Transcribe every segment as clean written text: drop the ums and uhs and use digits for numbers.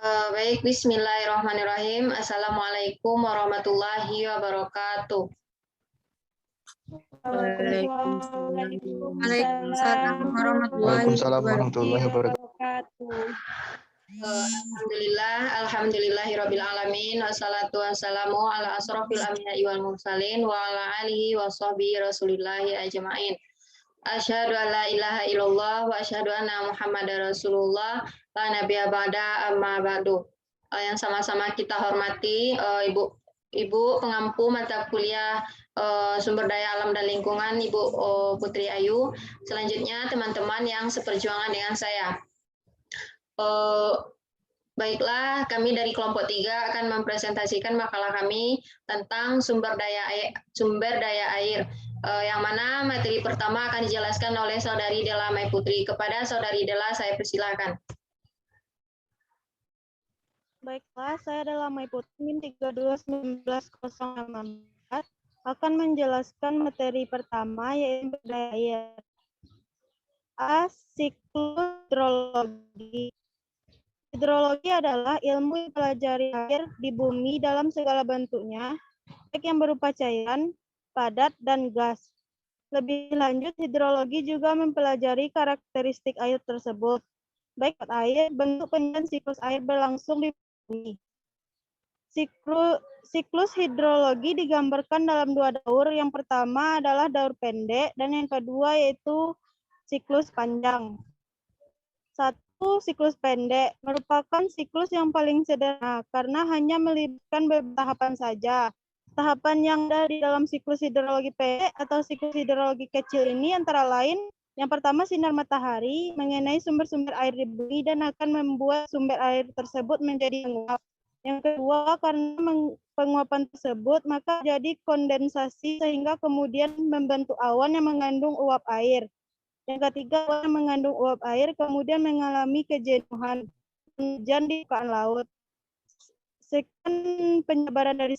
Baik, bismillahirrahmanirrahim. Assalamualaikum warahmatullahi wabarakatuh. Waalaikumsalam warahmatullahi wabarakatuh. Alhamdulillahirabbil alamin, wassalatu wassalamu ala asrofil anbiya'i wal mursalin wa ala alihi washabihi rasulillahi ajmain. Asyhadu an la ilaha illallah wa asyhadu anna Muhammadar Rasulullah la nabiyya ba'da amma ba'du. Yang sama-sama kita hormati Ibu pengampu mata kuliah Sumber Daya Alam dan Lingkungan, Ibu Putri Ayu. Selanjutnya teman-teman yang seperjuangan dengan saya. Baiklah, kami dari kelompok 3 akan mempresentasikan makalah kami tentang sumber daya air, yang mana materi pertama akan dijelaskan oleh Saudari Della Mai Putri. Kepada Saudari Della, saya persilakan. Baiklah, saya Della Mai Putri 321906 akan menjelaskan materi pertama, yaitu daya air. Siklus hidrologi. Hidrologi adalah ilmu yang mempelajari air di bumi dalam segala bentuknya, baik yang berupa cairan, padat, dan gas. Lebih lanjut, hidrologi juga mempelajari karakteristik air tersebut, baik air, bentuk dan siklus air berlangsung di bumi. Siklus hidrologi digambarkan dalam 2 daur. Yang pertama adalah daur pendek, dan yang kedua yaitu siklus panjang. 1. Siklus pendek merupakan siklus yang paling sederhana karena hanya melibatkan beberapa tahapan saja. Tahapan yang ada di dalam siklus hidrologi pendek atau siklus hidrologi kecil ini antara lain, yang pertama sinar matahari mengenai sumber-sumber air di bumi dan akan membuat sumber air tersebut menjadi menguap. Yang kedua, karena penguapan tersebut maka jadi kondensasi sehingga kemudian membentuk awan yang mengandung uap air. Yang ketiga, awan yang mengandung uap air kemudian mengalami kejenuhan, hujan di permukaan laut. Sekian penjabaran dari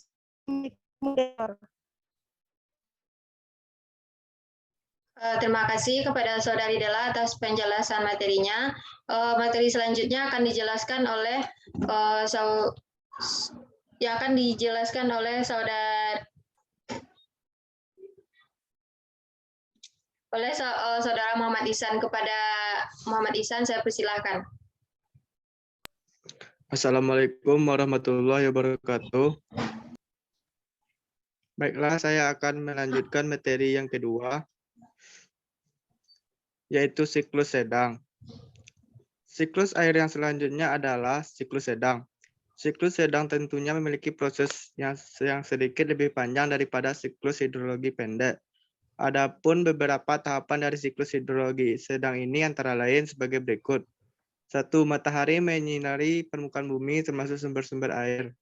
moderator. Terima kasih kepada Saudari Della atas penjelasan materinya. Materi selanjutnya akan dijelaskan oleh Saudara Muhammad Ihsan. Kepada Muhammad Ihsan, saya persilakan. Assalamualaikum warahmatullahi wabarakatuh. Baiklah, saya akan melanjutkan materi yang kedua, yaitu siklus sedang. Siklus air yang selanjutnya adalah siklus sedang. Siklus sedang tentunya memiliki proses yang sedikit lebih panjang daripada siklus hidrologi pendek. Adapun beberapa tahapan dari siklus hidrologi sedang ini antara lain sebagai berikut. 1. Matahari menyinari permukaan bumi termasuk sumber-sumber air,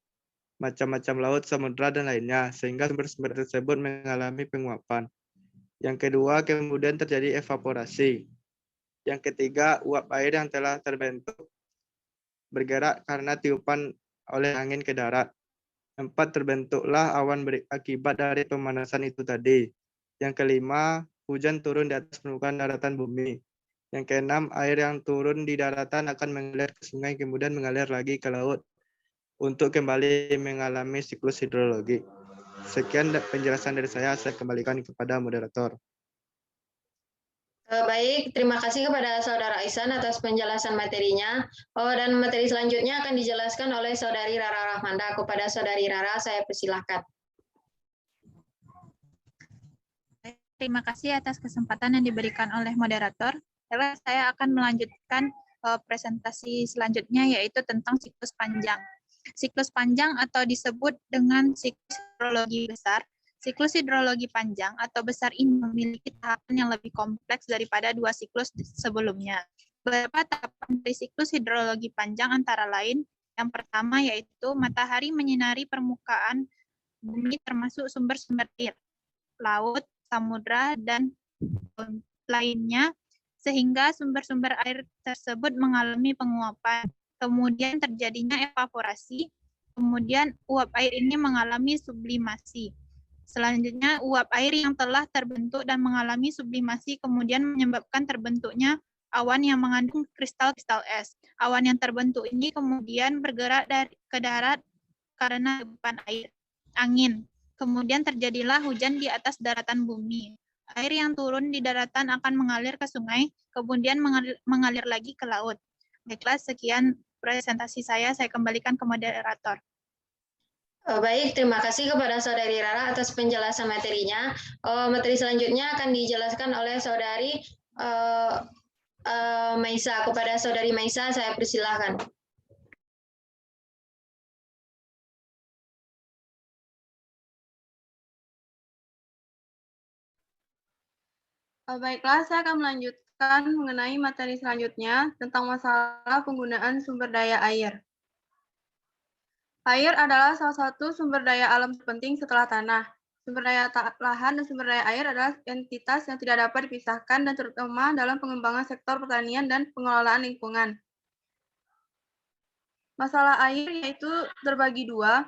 macam-macam laut, samudra, dan lainnya, sehingga sumber-sumber tersebut mengalami penguapan. Yang kedua, kemudian terjadi evaporasi. Yang ketiga, uap air yang telah terbentuk bergerak karena tiupan oleh angin ke darat. 4. Terbentuklah awan akibat dari pemanasan itu tadi. Yang kelima, hujan turun di atas permukaan daratan bumi. Yang keenam, air yang turun di daratan akan mengalir ke sungai, kemudian mengalir lagi ke laut untuk kembali mengalami siklus hidrologi. Sekian penjelasan dari saya kembalikan kepada moderator. Baik, terima kasih kepada Saudara Ihsan atas penjelasan materinya. Dan materi selanjutnya akan dijelaskan oleh Saudari Rara Rahmanda. Kepada Saudari Rara, saya persilahkan. Terima kasih atas kesempatan yang diberikan oleh moderator. Saya akan melanjutkan presentasi selanjutnya, yaitu tentang siklus panjang. Siklus panjang atau disebut dengan siklus hidrologi besar. Siklus hidrologi panjang atau besar ini memiliki tahapan yang lebih kompleks daripada 2 siklus sebelumnya. Beberapa tahapan dari siklus hidrologi panjang antara lain, yang pertama yaitu matahari menyinari permukaan bumi termasuk sumber-sumber air, laut, samudra, dan lainnya, sehingga sumber-sumber air tersebut mengalami penguapan. Kemudian terjadinya evaporasi, kemudian uap air ini mengalami sublimasi. Selanjutnya, uap air yang telah terbentuk dan mengalami sublimasi kemudian menyebabkan terbentuknya awan yang mengandung kristal-kristal es. Awan yang terbentuk ini kemudian bergerak ke darat karena deburan angin. Kemudian terjadilah hujan di atas daratan bumi. Air yang turun di daratan akan mengalir ke sungai, kemudian mengalir lagi ke laut. Baiklah, sekian presentasi saya kembalikan ke moderator. Baik, terima kasih kepada Saudari Rara atas penjelasan materinya. Materi selanjutnya akan dijelaskan oleh Saudari Maisa. Kepada Saudari Maisa, saya persilahkan. Baiklah, saya akan melanjutkan mengenai materi selanjutnya tentang masalah penggunaan sumber daya air. Air adalah salah satu sumber daya alam terpenting setelah tanah. Sumber daya lahan dan sumber daya air adalah entitas yang tidak dapat dipisahkan dan terutama dalam pengembangan sektor pertanian dan pengelolaan lingkungan. Masalah air yaitu terbagi dua.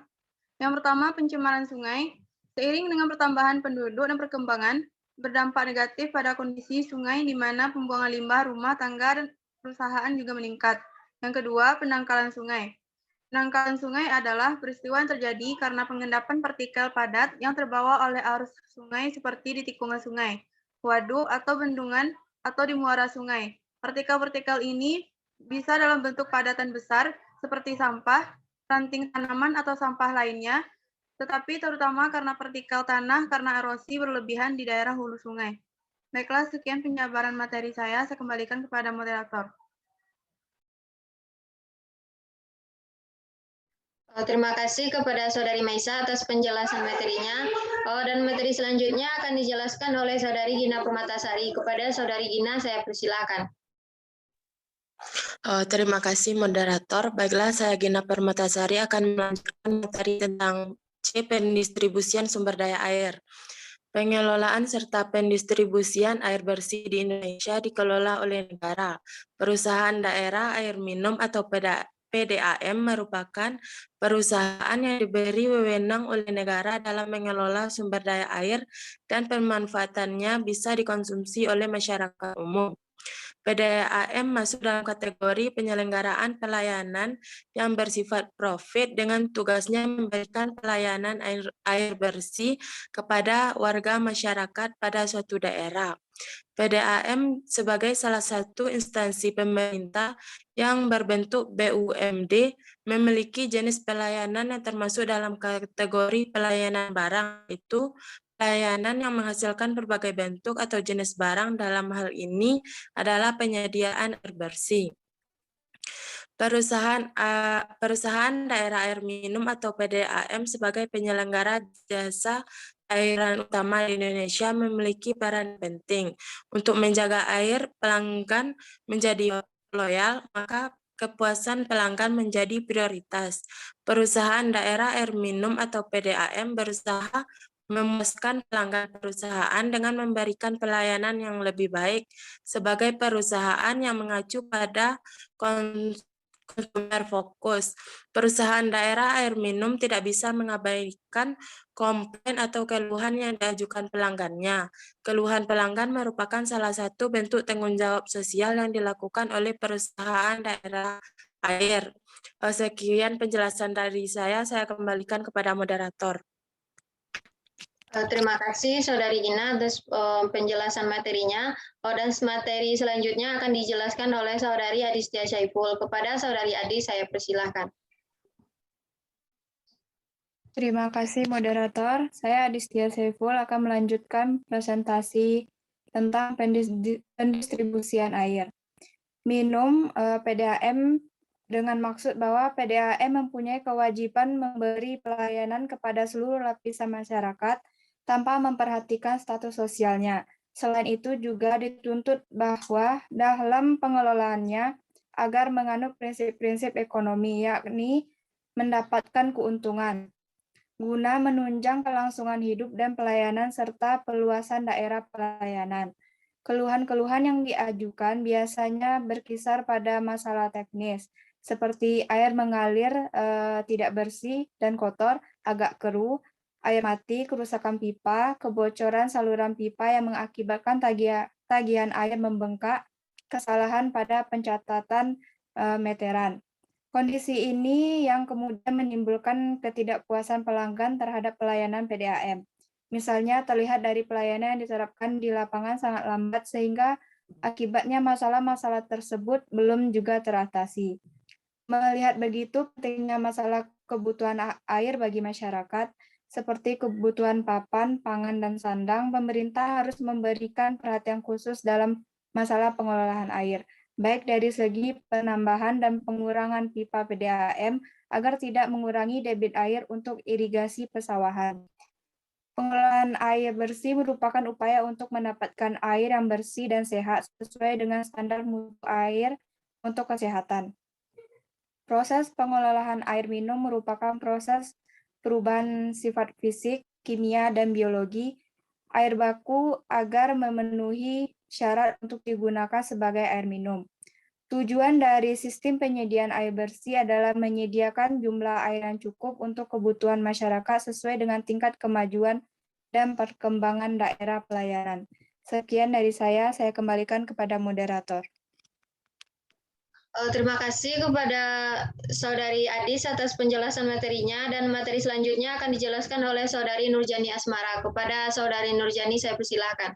Yang pertama, pencemaran sungai. Seiring dengan pertambahan penduduk dan perkembangan, berdampak negatif pada kondisi sungai di mana pembuangan limbah rumah tangga dan perusahaan juga meningkat. Yang kedua, pendangkalan sungai. Pendangkalan sungai adalah peristiwa yang terjadi karena pengendapan partikel padat yang terbawa oleh arus sungai seperti di tikungan sungai, waduk atau bendungan atau di muara sungai. Partikel-partikel ini bisa dalam bentuk padatan besar seperti sampah, ranting tanaman atau sampah lainnya, tetapi terutama karena partikel tanah karena erosi berlebihan di daerah hulu sungai. Baiklah, sekian penjabaran materi saya kembalikan kepada moderator. Terima kasih kepada Saudari Maisa atas penjelasan materinya. Dan materi selanjutnya akan dijelaskan oleh Saudari Gina Permatasari. Kepada Saudari Gina, saya persilakan. Terima kasih moderator. Baiklah, saya Gina Permatasari akan melanjutkan materi tentang pendistribusian sumber daya air. Pengelolaan serta pendistribusian air bersih di Indonesia dikelola oleh negara. Perusahaan daerah air minum atau PDAM merupakan perusahaan yang diberi wewenang oleh negara dalam mengelola sumber daya air dan pemanfaatannya bisa dikonsumsi oleh masyarakat umum. PDAM masuk dalam kategori penyelenggaraan pelayanan yang bersifat profit dengan tugasnya memberikan pelayanan air bersih kepada warga masyarakat pada suatu daerah. PDAM sebagai salah satu instansi pemerintah yang berbentuk BUMD memiliki jenis pelayanan yang termasuk dalam kategori pelayanan barang, itu pelayanan yang menghasilkan berbagai bentuk atau jenis barang. Dalam hal ini adalah penyediaan air bersih. Perusahaan daerah air minum atau PDAM sebagai penyelenggara jasa airan utama di Indonesia memiliki peran penting untuk menjaga air pelanggan menjadi loyal, maka kepuasan pelanggan menjadi prioritas. Perusahaan daerah air minum atau PDAM berusaha memuaskan pelanggan perusahaan dengan memberikan pelayanan yang lebih baik sebagai perusahaan yang mengacu pada konsumer fokus. Perusahaan daerah air minum tidak bisa mengabaikan komplain atau keluhan yang diajukan pelanggannya. Keluhan pelanggan merupakan salah satu bentuk tanggung jawab sosial yang dilakukan oleh perusahaan daerah air. Sekian penjelasan dari saya kembalikan kepada moderator. Terima kasih Saudari Gina atas penjelasan materinya. Dan materi selanjutnya akan dijelaskan oleh Saudari Adistia Syaiful. Kepada Saudari Adi, saya persilahkan. Terima kasih moderator. Saya Adistia Syaiful akan melanjutkan presentasi tentang pendistribusian air minum PDAM dengan maksud bahwa PDAM mempunyai kewajiban memberi pelayanan kepada seluruh lapisan masyarakat tanpa memperhatikan status sosialnya. Selain itu juga dituntut bahwa dalam pengelolaannya agar menganut prinsip-prinsip ekonomi, yakni mendapatkan keuntungan, guna menunjang kelangsungan hidup dan pelayanan serta perluasan daerah pelayanan. Keluhan-keluhan yang diajukan biasanya berkisar pada masalah teknis, seperti air mengalir tidak bersih dan kotor, agak keruh, air mati, kerusakan pipa, kebocoran saluran pipa yang mengakibatkan tagihan air membengkak, kesalahan pada pencatatan meteran. Kondisi ini yang kemudian menimbulkan ketidakpuasan pelanggan terhadap pelayanan PDAM. Misalnya terlihat dari pelayanan yang diterapkan di lapangan sangat lambat sehingga akibatnya masalah-masalah tersebut belum juga teratasi. Melihat begitu pentingnya masalah kebutuhan air bagi masyarakat, seperti kebutuhan papan, pangan, dan sandang, pemerintah harus memberikan perhatian khusus dalam masalah pengelolaan air, baik dari segi penambahan dan pengurangan pipa PDAM agar tidak mengurangi debit air untuk irigasi pesawahan. Pengelolaan air bersih merupakan upaya untuk mendapatkan air yang bersih dan sehat sesuai dengan standar mutu air untuk kesehatan. Proses pengelolaan air minum merupakan proses perubahan sifat fisik, kimia, dan biologi air baku agar memenuhi syarat untuk digunakan sebagai air minum. Tujuan dari sistem penyediaan air bersih adalah menyediakan jumlah air yang cukup untuk kebutuhan masyarakat sesuai dengan tingkat kemajuan dan perkembangan daerah pelayanan. Sekian dari saya kembalikan kepada moderator. Terima kasih kepada Saudari Adis atas penjelasan materinya, dan materi selanjutnya akan dijelaskan oleh Saudari Nurjani Asmara. Kepada Saudari Nurjani saya persilakan.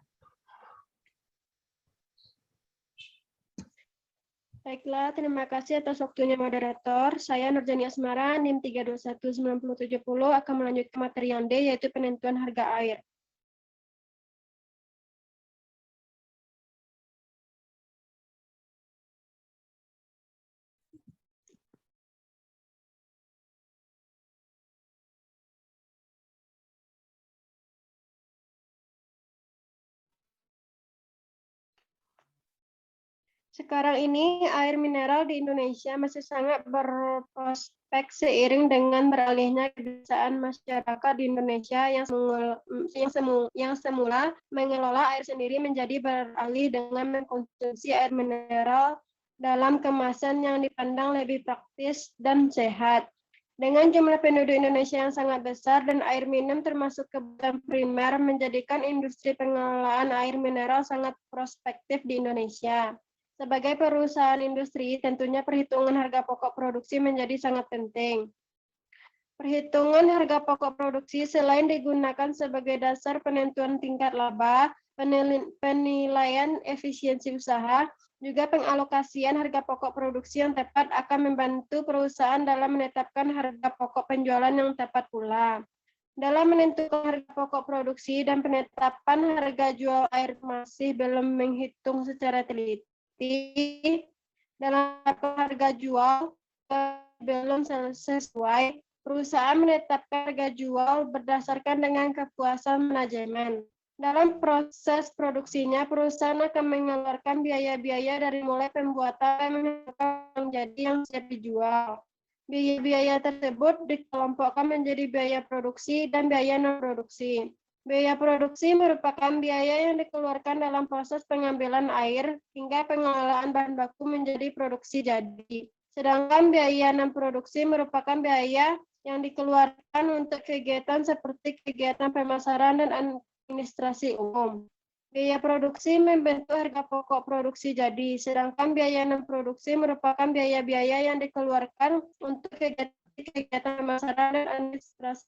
Baiklah, terima kasih atas waktunya moderator. Saya Nurjani Asmara, NIM 3219070 akan melanjutkan materi yang D, yaitu penentuan harga air. Sekarang ini air mineral di Indonesia masih sangat berprospek seiring dengan beralihnya kebiasaan masyarakat di Indonesia yang semula mengelola air sendiri menjadi beralih dengan mengkonsumsi air mineral dalam kemasan yang dipandang lebih praktis dan sehat. Dengan jumlah penduduk Indonesia yang sangat besar dan air minum termasuk kebutuhan primer menjadikan industri pengelolaan air mineral sangat prospektif di Indonesia. Sebagai perusahaan industri, tentunya perhitungan harga pokok produksi menjadi sangat penting. Perhitungan harga pokok produksi selain digunakan sebagai dasar penentuan tingkat laba, penilaian efisiensi usaha, juga pengalokasian harga pokok produksi yang tepat akan membantu perusahaan dalam menetapkan harga pokok penjualan yang tepat pula. Dalam menentukan harga pokok produksi dan penetapan harga jual air masih belum menghitung secara teliti. Dalam harga jual belum sesuai, perusahaan menetapkan harga jual berdasarkan dengan kepuasan manajemen. Dalam proses produksinya, perusahaan akan mengeluarkan biaya-biaya dari mulai pembuatan menjadi yang siap dijual. Biaya-biaya tersebut dikelompokkan menjadi biaya produksi dan biaya non-produksi. Biaya produksi merupakan biaya yang dikeluarkan dalam proses pengambilan air hingga pengelolaan bahan baku menjadi produksi jadi. Sedangkan biaya non-produksi merupakan biaya yang dikeluarkan untuk kegiatan seperti kegiatan pemasaran dan administrasi umum. Biaya produksi membentuk harga pokok produksi jadi, sedangkan biaya non-produksi merupakan biaya-biaya yang dikeluarkan untuk kegiatan pemasaran dan administrasi.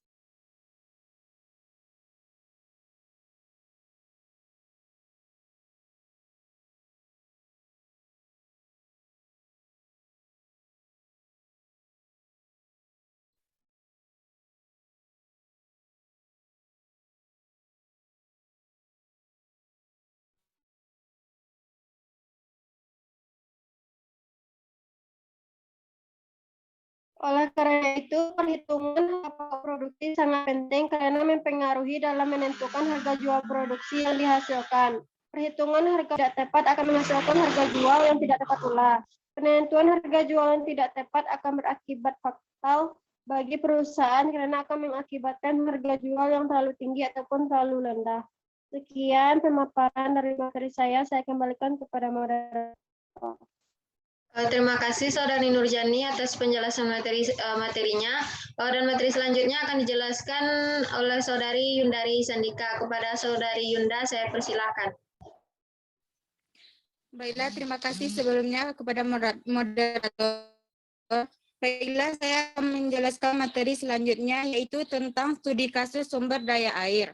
Oleh karena itu, perhitungan harga pokok produksi sangat penting karena mempengaruhi dalam menentukan harga jual produksi yang dihasilkan. Perhitungan harga tidak tepat akan menghasilkan harga jual yang tidak tepat pula. Penentuan harga jual yang tidak tepat akan berakibat fatal bagi perusahaan karena akan mengakibatkan harga jual yang terlalu tinggi ataupun terlalu rendah. Sekian pemaparan dari materi saya kembalikan kepada moderator. Terima kasih Saudari Nurjani atas penjelasan materinya. Dan materi selanjutnya akan dijelaskan oleh Saudari Yundari Sandika. Kepada Saudari Yunda saya persilakan. Baiklah, terima kasih sebelumnya kepada moderator. Baiklah, saya akan menjelaskan materi selanjutnya, yaitu tentang studi kasus sumber daya air.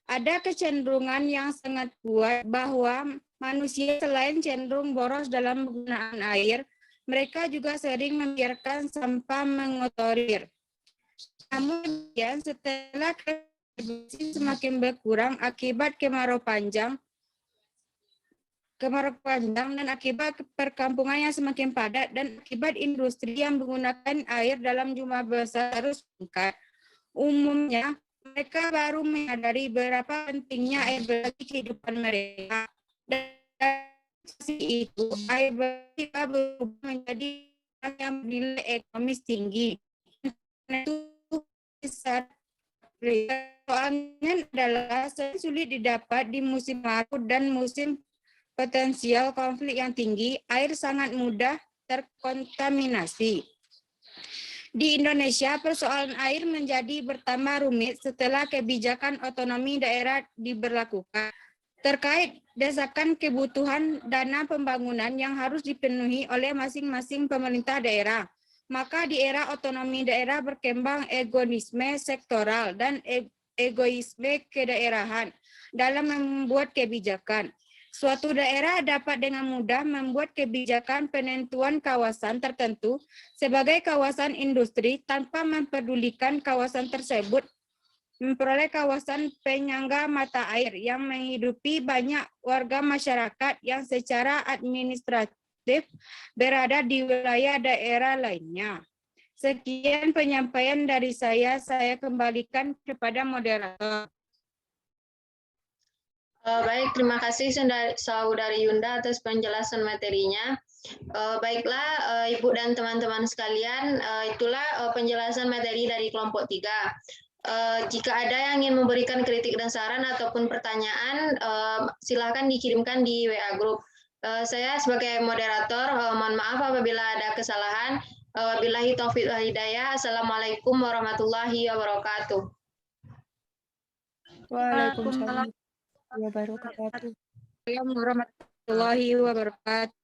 Ada kecenderungan yang sangat kuat bahwa manusia selain cenderung boros dalam penggunaan air, mereka juga sering membiarkan sampah mengotori. Namun setelah bersih semakin berkurang akibat kemarau panjang dan akibat perkampungan yang semakin padat dan akibat industri yang menggunakan air dalam jumlah besar terus meningkat. Umumnya, mereka baru menyadari berapa pentingnya air bagi kehidupan mereka. Dan itu, air bersih berubah menjadi yang bernilai ekonomis tinggi. Itu besar. Soalnya adalah sulit didapat di musim kemarau dan musim potensial konflik yang tinggi, air sangat mudah terkontaminasi. Di Indonesia, persoalan air menjadi bertambah rumit setelah kebijakan otonomi daerah diberlakukan. Terkait desakan kebutuhan dana pembangunan yang harus dipenuhi oleh masing-masing pemerintah daerah, maka di era otonomi daerah berkembang egoisme sektoral dan egoisme kedaerahan dalam membuat kebijakan. Suatu daerah dapat dengan mudah membuat kebijakan penentuan kawasan tertentu sebagai kawasan industri tanpa mempedulikan kawasan tersebut memperoleh kawasan penyangga mata air yang menghidupi banyak warga masyarakat yang secara administratif berada di wilayah daerah lainnya. Sekian penyampaian dari saya kembalikan kepada moderator. Baik, terima kasih Saudari Yunda atas penjelasan materinya. Baiklah, Ibu dan teman-teman sekalian, itulah penjelasan materi dari kelompok 3. Jika ada yang ingin memberikan kritik dan saran ataupun pertanyaan, silakan dikirimkan di WA Group. Saya sebagai moderator, mohon maaf apabila ada kesalahan. Wabillahi taufiq wal hidayah. Assalamualaikum warahmatullahi wabarakatuh. Waalaikumsalam wabarakatuh. Warahmatullahi wabarakatuh.